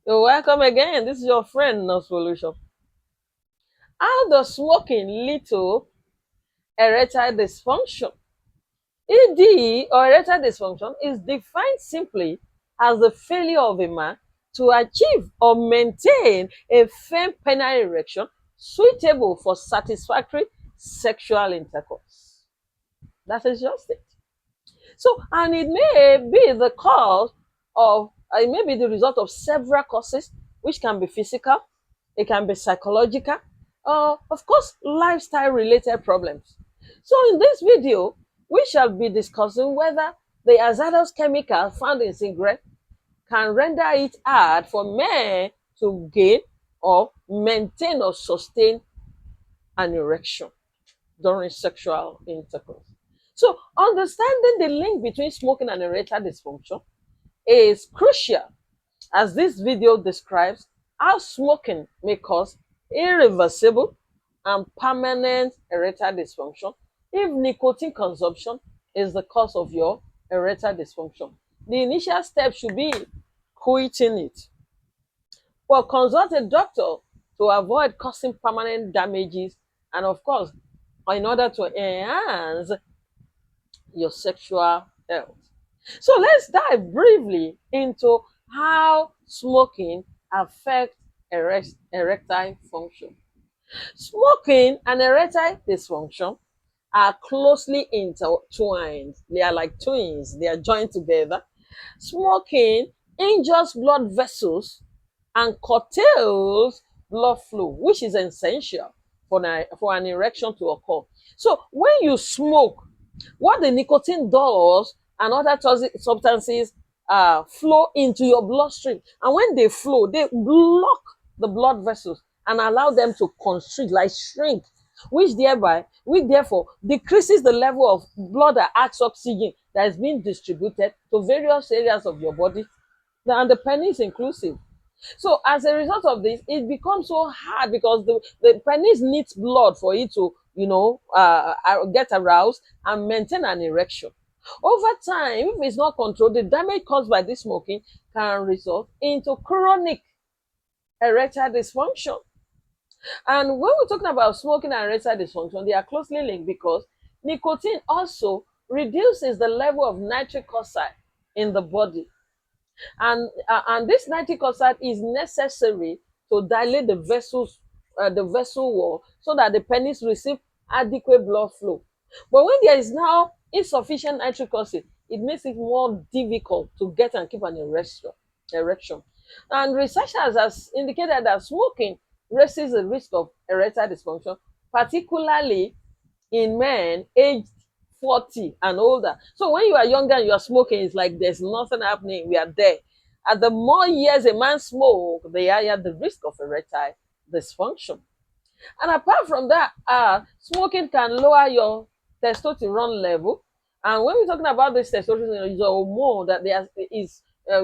You're welcome again. This is your friend, No Solution. How does smoking lead to erectile dysfunction? ED or erectile dysfunction is defined simply as the failure of a man to achieve or maintain a firm penile erection suitable for satisfactory sexual intercourse. That is just it. So, and it may be the cause of, it may be the result of several causes, which can be physical, it can be psychological, of course, lifestyle related problems. So, in this video, we shall be discussing whether the hazardous chemical found in cigarette can render it hard for men to gain or maintain or sustain an erection during sexual intercourse. So, understanding the link between smoking and erectile dysfunction is crucial, as this video describes how smoking may cause irreversible and permanent erectile dysfunction if nicotine consumption is the cause of your erectile dysfunction. The initial step should be quitting it. But consult a doctor to avoid causing permanent damages and, of course, in order to enhance your sexual health. So let's dive briefly into how smoking affects erectile function. Smoking and erectile dysfunction are closely intertwined. They are like twins, they are joined together. Smoking injures blood vessels and curtails blood flow, which is essential for an erection to occur. So when you smoke, what the nicotine does and other substances flow into your bloodstream. And when they flow, they block the blood vessels and allow them to constrict, like shrink, which therefore decreases the level of blood that acts oxygen that is being distributed to various areas of your body, and the penis inclusive. So as a result of this, it becomes so hard because the penis needs blood for it to, get aroused and maintain an erection. Over time, if it's not controlled, the damage caused by this smoking can result into chronic erectile dysfunction. And when we're talking about smoking and erectile dysfunction, they are closely linked because nicotine also reduces the level of nitric oxide in the body, and this nitric oxide is necessary to dilate the vessel wall, so that the penis receive adequate blood flow. But when there is now insufficient nitric oxide, it makes it more difficult to get and keep an erection. And researchers has indicated that smoking raises the risk of erectile dysfunction, particularly in men aged 40 and older. So when you are younger and you are smoking, it's like there's nothing happening. We are there. And the more years a man smokes, the higher the risk of erectile dysfunction. And apart from that, smoking can lower your testosterone level. And when we're talking about this testosterone, it's a hormone that is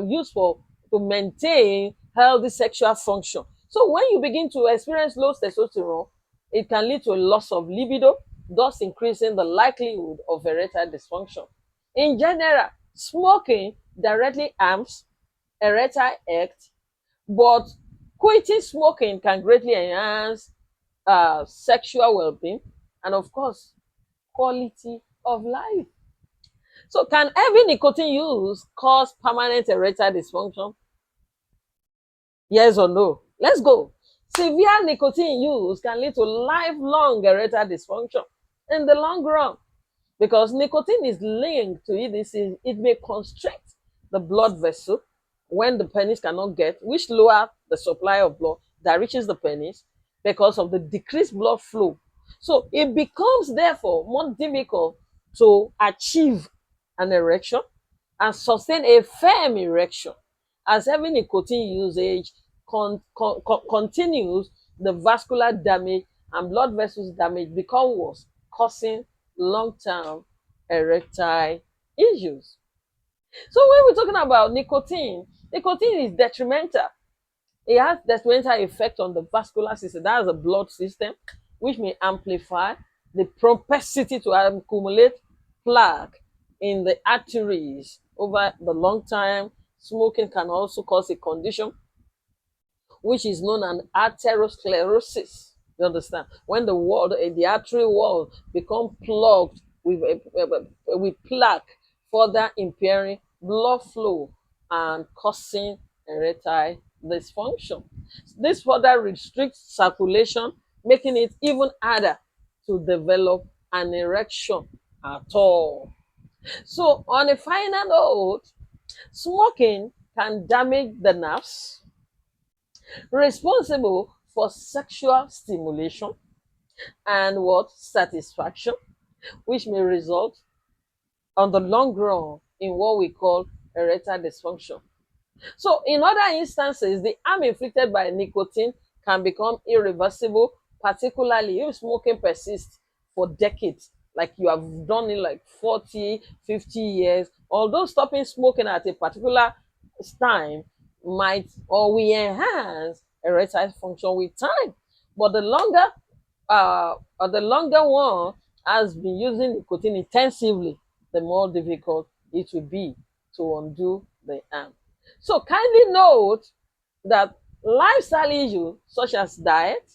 used to maintain healthy sexual function. So when you begin to experience low testosterone, it can lead to a loss of libido, thus increasing the likelihood of erectile dysfunction. In general, smoking directly harms erectile health, but quitting smoking can greatly enhance sexual well-being and, of course, quality of life. So, can heavy nicotine use cause permanent erectile dysfunction? Yes or no? Let's go. Severe nicotine use can lead to lifelong erectile dysfunction in the long run, because nicotine is linked to it. It may constrict the blood vessel when the penis cannot get, which lower the supply of blood that reaches the penis because of the decreased blood flow. So it becomes therefore more difficult to achieve an erection and sustain a firm erection, as heavy nicotine usage continues. The vascular damage and blood vessels damage become worse, causing long-term erectile issues. So when we're talking about nicotine is detrimental. It has detrimental effect on the vascular system, that's the blood system, which may amplify the propensity to accumulate plaque in the arteries over the long time. Smoking can also cause a condition which is known as atherosclerosis. You understand? When the wall, the artery wall become plugged with plaque, further impairing blood flow and causing erectile dysfunction. This further restricts circulation, making it even harder to develop an erection at all. So, on a final note, smoking can damage the nerves responsible for sexual stimulation and what satisfaction, which may result on the long run in what we call erectile dysfunction. So, in other instances, the harm inflicted by nicotine can become irreversible, particularly if smoking persists for decades, like you have done it like 40, 50 years. Although stopping smoking at a particular time might or will enhance erectile function with time, but the longer one has been using nicotine intensively, the more difficult it will be to undo the harm. So kindly note that lifestyle issues such as diet,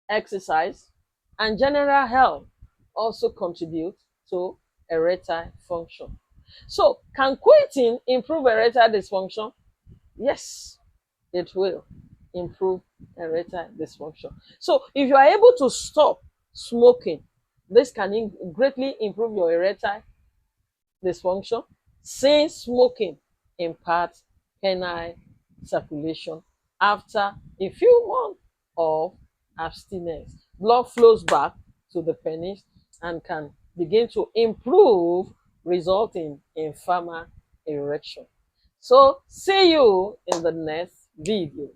exercise, and general health also contribute to erectile function. So can quitting improve erectile dysfunction? Yes, it will improve erectile dysfunction. So if you are able to stop smoking, this can greatly improve your erectile dysfunction, since smoking imparts penile circulation after a few months of abstinence. Blood flows back to the penis and can begin to improve, resulting in firmer erection. So, see you in the next video.